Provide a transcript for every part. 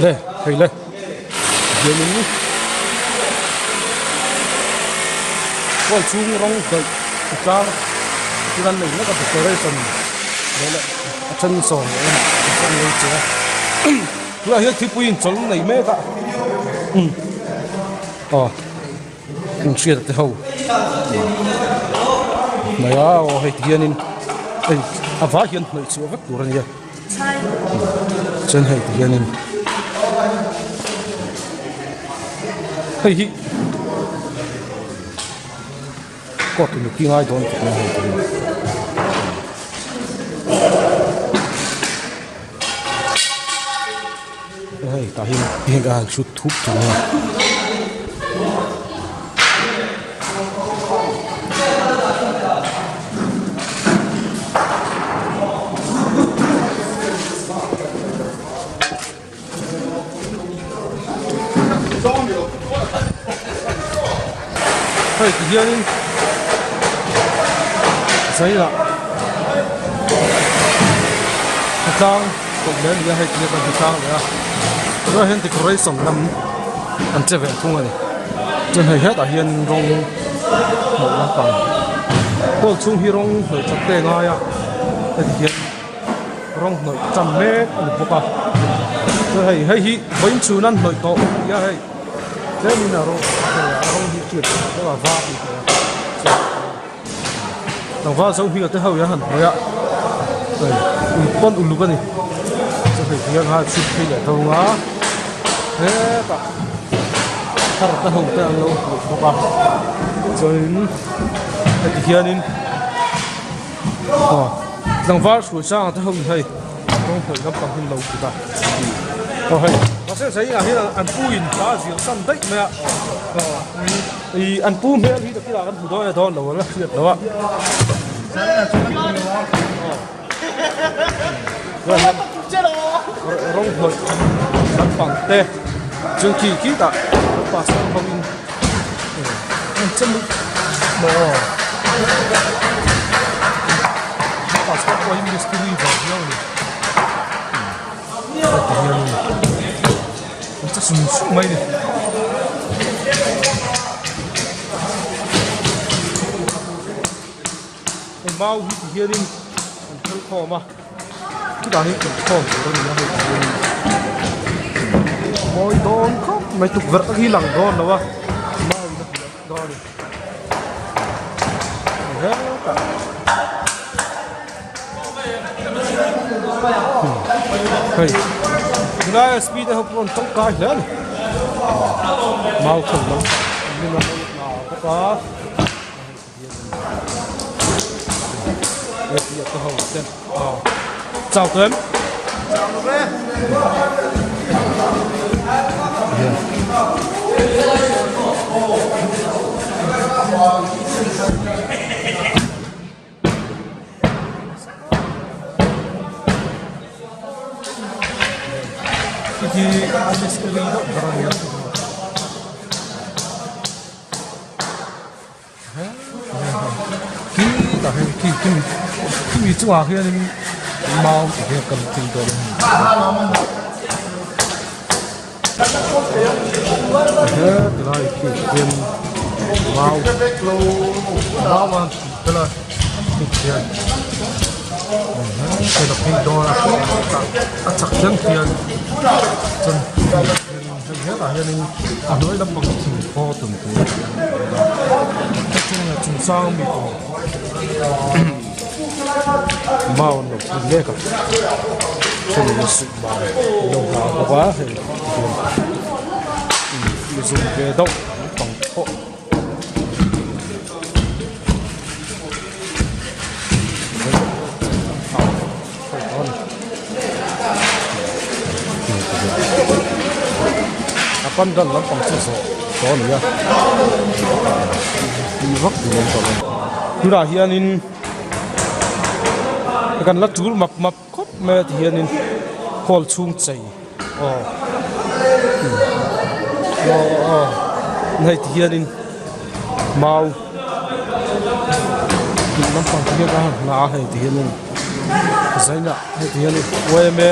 le hay le giờ mình có chung rong cái cha cái lần này nó có decoration đấy là chân sòn đấy chân này chứ là hiện thị pin chân này mấy cả chuyện thế hậu này hay tiền in vả hiện này chịu vất đủ rồi chân hay tiền in hay có tụi kia ai đón tụi này hay ta hiện cái hàng sút thúp tụi này hay thì hiện sấy là trang cũng đến giờ hay thì còn trang nữa rồi hiện thì có mấy sòng năm anh chơi về không rồi chơi hay hết ở hiện rong một năm còn có chung hi rong rồi chặt tê ngay à thì hiện rong rồi trăm mét một bọc à rồi hay hi bánh chuối năn rồi to ya hay thế mình là rong hi chuyện đó là va đồng vào giống như cái hậu hẳn rồi ạ, rồi con ulu cái này, cho phải tiếng hai chục khi để thông á, thế cả, thằng ta hậu ta lâu một bạc, rồi cái kia nên, đồng vào sủi sang ta hậu hay, không phải gặp bằng hình lâu của ta, hay, và sẽ thấy là hiện là ăn puin đã diễn săn đấy mẹ ạ, thì ăn pu mẹ thì cái là ăn thủ đô này thôi lâu lắm chuyện đó ạ. Rong hồi bắt bằng tê chương kỳ kỹ tạ và sang không in chân lực mồ và sang quay in cái đi vào nhau này nó sẽ sung sung mấy này mau thì here đi ăn kho mà cái đó hiện kho của nó là mồi đòn khóc mày tục vật cái lằng đòn đâu à mau nó đòn đi hết cả hey cái speed học còn trong cái lớn mau không lắm nhưng mà nào có việc tôi hầu xem chào tuấn thì anh sẽ đi đâu vào khi chỗ nào khi anh mau thì cầm trình độ thế từ đây khi tiền mau mà từ đây tiền cái đập hình đó là chắc chắn tiền chân hết là hiện ở nơi lâm bằng thành phố từng thứ nói chung là chúng sang bị mau nó dễ cả cho nên là sự mà đồng vào quá thì dùng cái động bằng hộ con gần lắm bằng sổ có nữa đi vấp thì lên còn cứ là hiện in gần lát chuột mập mập khóc mẹ thì hiện in call chung chạy này thì hiện in mau năm bằng kia ra là hay thì hiện in zaina heti hian weme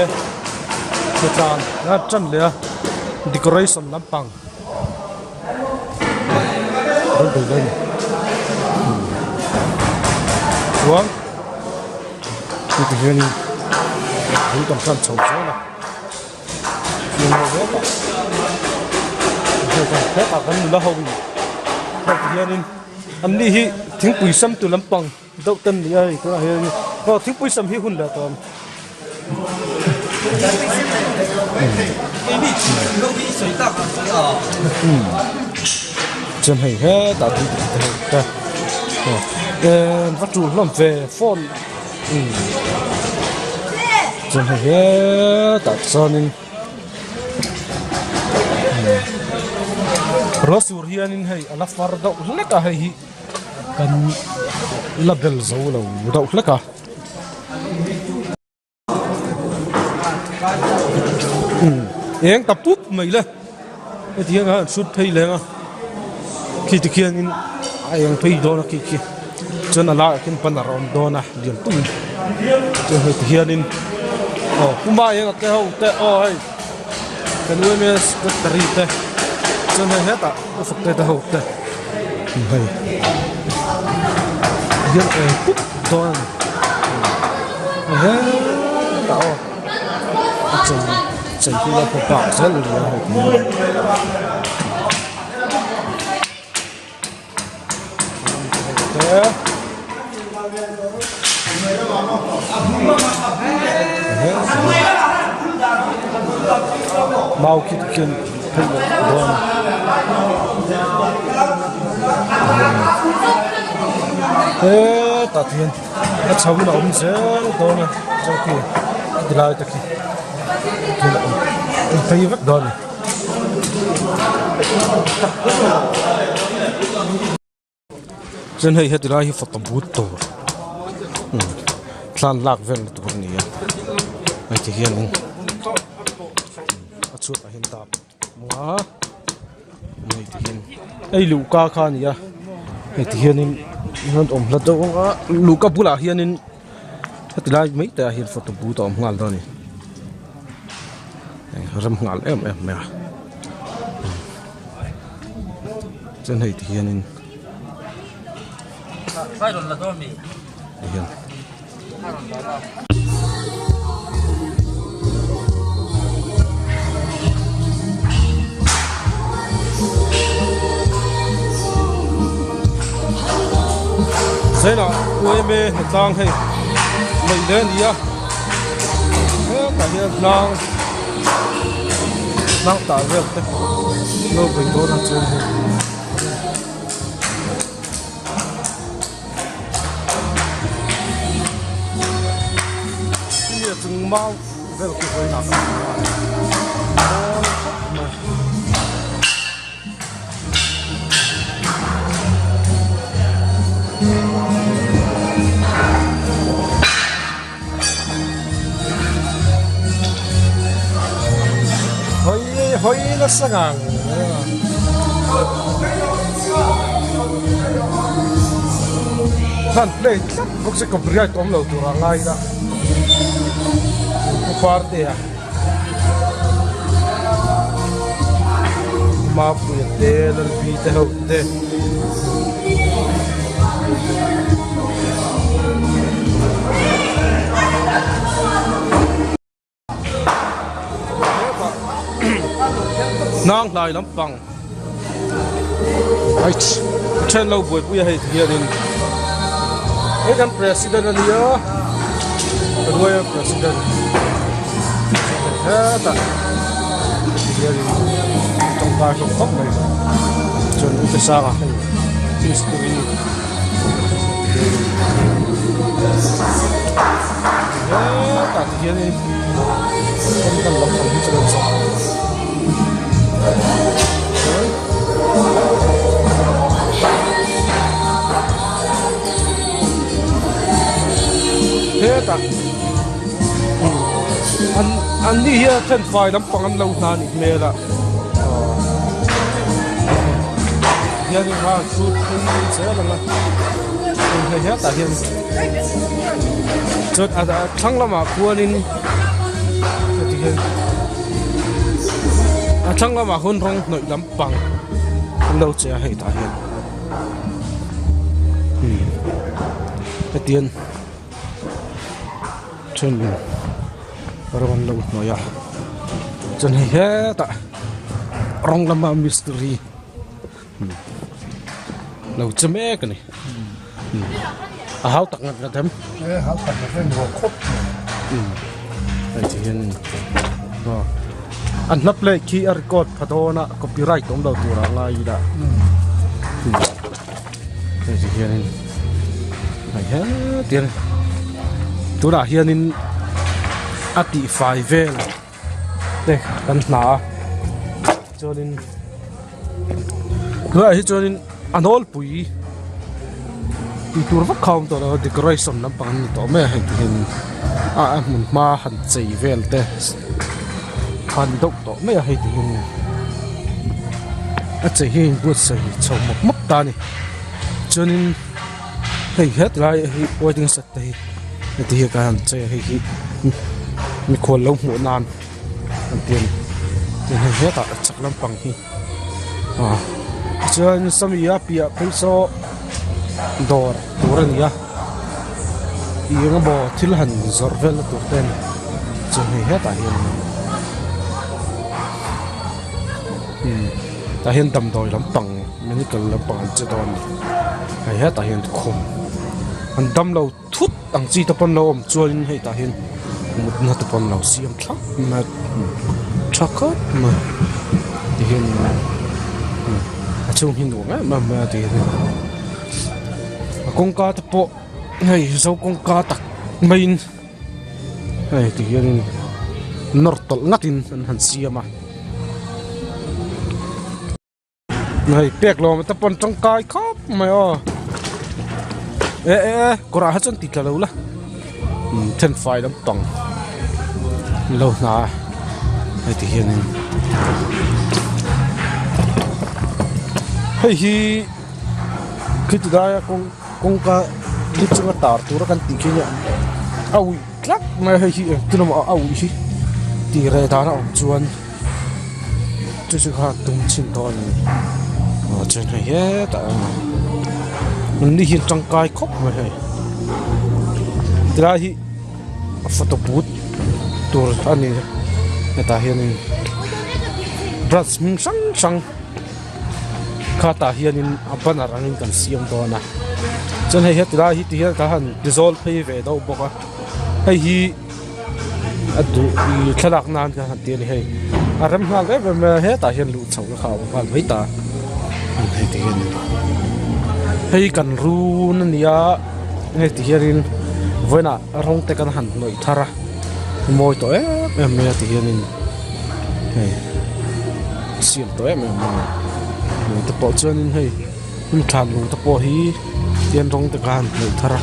te tlan na chan le decoration lampang don dei lên xuống heti hian in tam chan chau chau nhưng mà rất là thế cả cái là hậu heti hian in anh đi hi thính bùi sâm từ lampang đâu tân đi ai cái này có thính bùi sâm hi hun là tôm chân hay hết đã đi ta bắt chủ làm về phone chân hay hết đã cho nên Rasul hian in hay ala far dau leka hay kan label zo lo dau leka eng tapup mai le etiang ha sut thei lenga khi tikhian in ayang phei do na ki chon ala kin panarom do na diam tu cho hơi tikhian in kuma eng ke ho te hay kan we mes tari te chân hay hết ạ, phục tê ta hậu tê, hay, hiện cái cúp toàn, hết tạo, chân khi là phục bảo rất là nhiều, thế, mau khi thực hiện thấy đoàn thế ta thiên nó cháu nó ôm dễ đó nè trong kia đi lại ta kia kia là ôm thấy vắt đó này chân hay hết đi lại phật tông bút tổ lan lạc ven tổ này anh chỉ hiền không chuột ở hiện tại mua này thì hiền ai lũ cá khan nhỉ này thì hiền in nó ôm lật đâu á lũ cá bula hiền in thì lại mấy ta hiền phật bù tôm ngal đó này ram ngal em mẹ chân này thì hiền in hiền thế là UME hiện đang hay mình đến đi á thế cả hiện đang tạo việc đấy nó bình thường là chơi cái gì từng mau về cái hơi nặng hoi nó sang han play bốc sẽ copyright tóm lâu từ ngay đó parte à mà bây giờ là bị thế hậu thế nang lại lắm bằng trên lâu buổi bây giờ hiện in cái kan president ali ya kedua president ta hiện trong ta trong khóc này cho nên cái sao à history ta hiện in không cần lắm không biết làm sao thế ta anh đi here trên phải lắm bằng anh lâu nàn ít mê là hiện nhưng mà chút không sẽ là mà thấy hết ta hiện chốt thăng lắm mà cua lên thì hiện thăng lắm mà hôn rong nội lắm bằng lâu chưa hay ta hiện cái tiền trên rồi lâu nói à chân hết ta rong lắm mà mystery lâu chưa mấy cái này háo tặng là thêm háo tặng là thêm một khúc đây thì hiện anh nắp lên khi record phát đồ na copyright tổng đầu tu ra ngay đã đây thì hiện này hết tiền tu đã hiện in ati phải về đây cần nã cho nên rồi cho nên anh ol bùi đi tour vắt không tôi là decoration nằm bằng tổ mẹ hay thì mình mà hành chạy về thế hành động tổ mẹ hay thì chạy hình bữa chạy chồng một mất ta này cho nên hay hết lại hay wedding set đây thì cái hành chạy hay mình khoan lâu một năm tiền hay hết à chắc lắm bằng hi cho nên sao mình bịa phải so đồ này à yung bo thilhan zorvel turten cho hay hết à hiện ta hiện tầm đồi lắm bằng mình cần lắm bằng chế độ này hay hết à hiện khom anh đâm lâu thút ang chi tập lâu om chuan hay ta hiện một nát tập lâu xiêm thắc mà thắc mà thì hiện chung hiện đủ mà thì con cá tập bộ hay sao con cá tắc main hay thì hiện nở tol ngatin han sia mà này bẹc lo mà tập bọn trong cái khóc mày có ra hết chân tịt là lâu la ten phai lắm tòng lâu na hay thì hiện hay hi cái thứ đó con cá đi chung với tàu tour kan tiki nya au klak mai hay hi tu no au hi ti re ta na chuan chu chu kha tum chin ton chen hay he ta mình đi hiện trong cái khóc mà hay ra hi photo booth tour anh này người ta hiện brush mình sang khá ta hiện अपन रंग kan siam to na chân hay hết ra hi thì ta han dissolve phê về đâu bọc à hay hi adu thalak nan ka han tiền hay ram ha le về hết ta hiền lụ chầu nó khảo van mấy ta hay thì hiền hay cần ru nia hay thì hiền với na rong te kan han noi thara moi to em thì hiền hay siam to em tập bộ chân hay mình thàn luôn tập bộ hi tiền rong tập gan người thara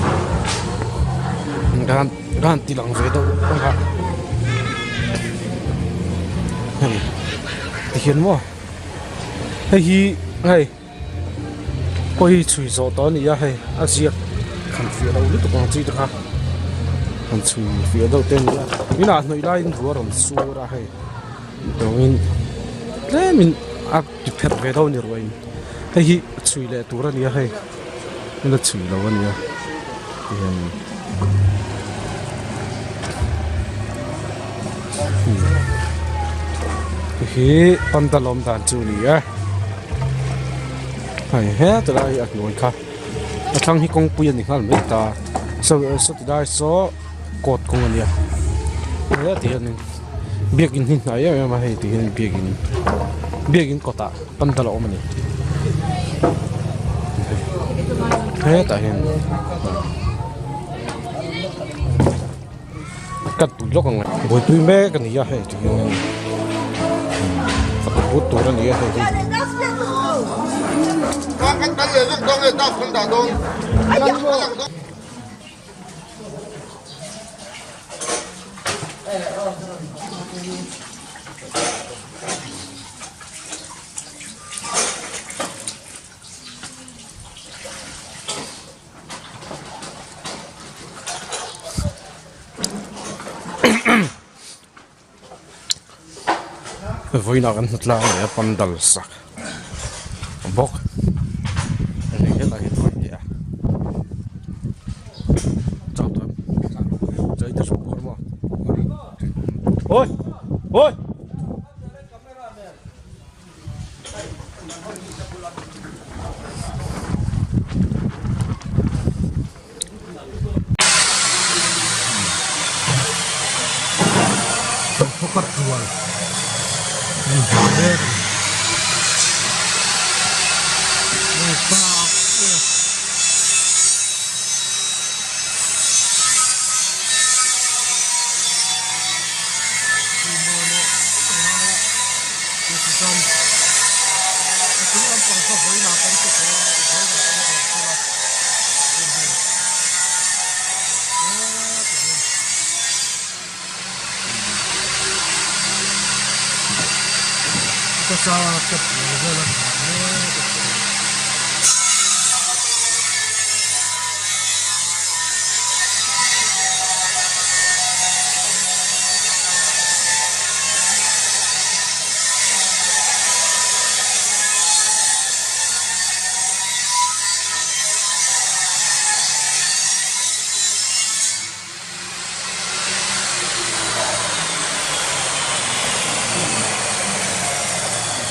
gan ti lang về đâu không hả thì hiện mo hay hi hay coi chui gió đó này hay asia khăn phía đâu lúc còn chi được ha khăn chui phía đâu tên này mình là nơi đây vừa làm xua ra hay đâu mình đi phết về đâu nhiều rồi hay hi chui lệ tu ra này hay mình là chui đâu này hi pantalon dan chu ni hay he tu lai at noi kha athang hi kong puyan ni hal me ta so ti dai so kot kong ania ya ti han biakin hin na ya ma he ti han biakin kota pantalon mani he ta hen cắt tụi lóc ngang bồi tụi mẹ cái này hay thì phải bút tụi nó này hay cái gì lúc đó người ta không đào đâu Vui nào kan hlut lang le pandal sak bok ani hela hi thoi ya chau tam chai ta sop mo oi oi Pokat jual.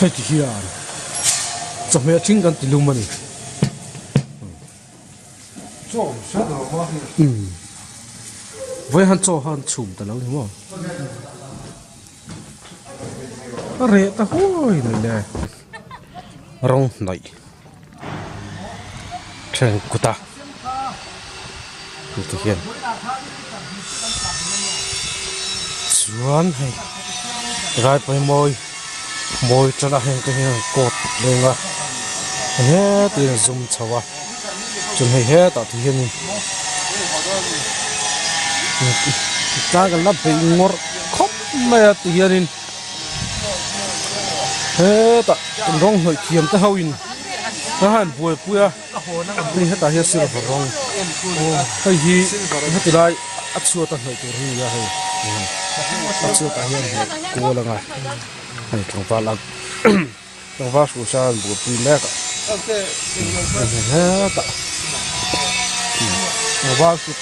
Hết hiền,怎么样？情感的路嘛呢？做啥的话，với hắn cho hắn chùm ta lâu đúng không? Rẻ ta hôi này nè, rong này, trên của ta, thực hiện, xuân hay, gai phải môi cho nó hình cái hình cột lên à, hết tiền dùng chào à, chuẩn hay hết tạo thực hiện ta cái lắp bị ngor khóc mẹ thực hiện hết tạo rong hơi kiềm ta hao in, ta hàn bùi bùi à, đi hết ta hết sữa vào rong, hay gì hết từ đây ắt xua ta hơi tuổi hình ra hay, ắt xua ta hiện cô là ngay. Hay trong pha là trong pha số sa buộc pin lek hết ta trong pha số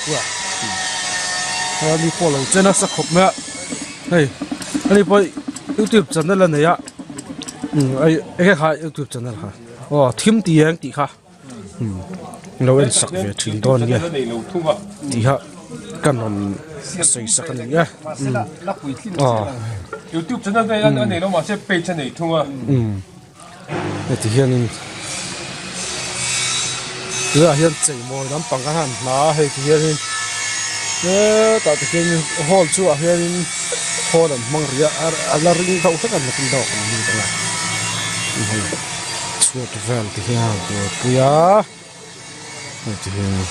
qua đi qua lâu trên nó sắc khop mẹ hey anh đi YouTube channel này á cái khai YouTube channel ha thêm tiếng tí ha lâu anh sắc về trình độ này tí ha cần làm xây sắc này nhá YouTube channel này anh này nó mà sẽ page trên này thôi à. Thì hiện cứ hiện chạy mồi lắm bằng cái hàng lá hay thì hiện tại thì hiện hall chú hiện hall làm mang ria là ring thâu tất cả là kinh đầu như thế này chú thì về thì hiện của bia thì hiện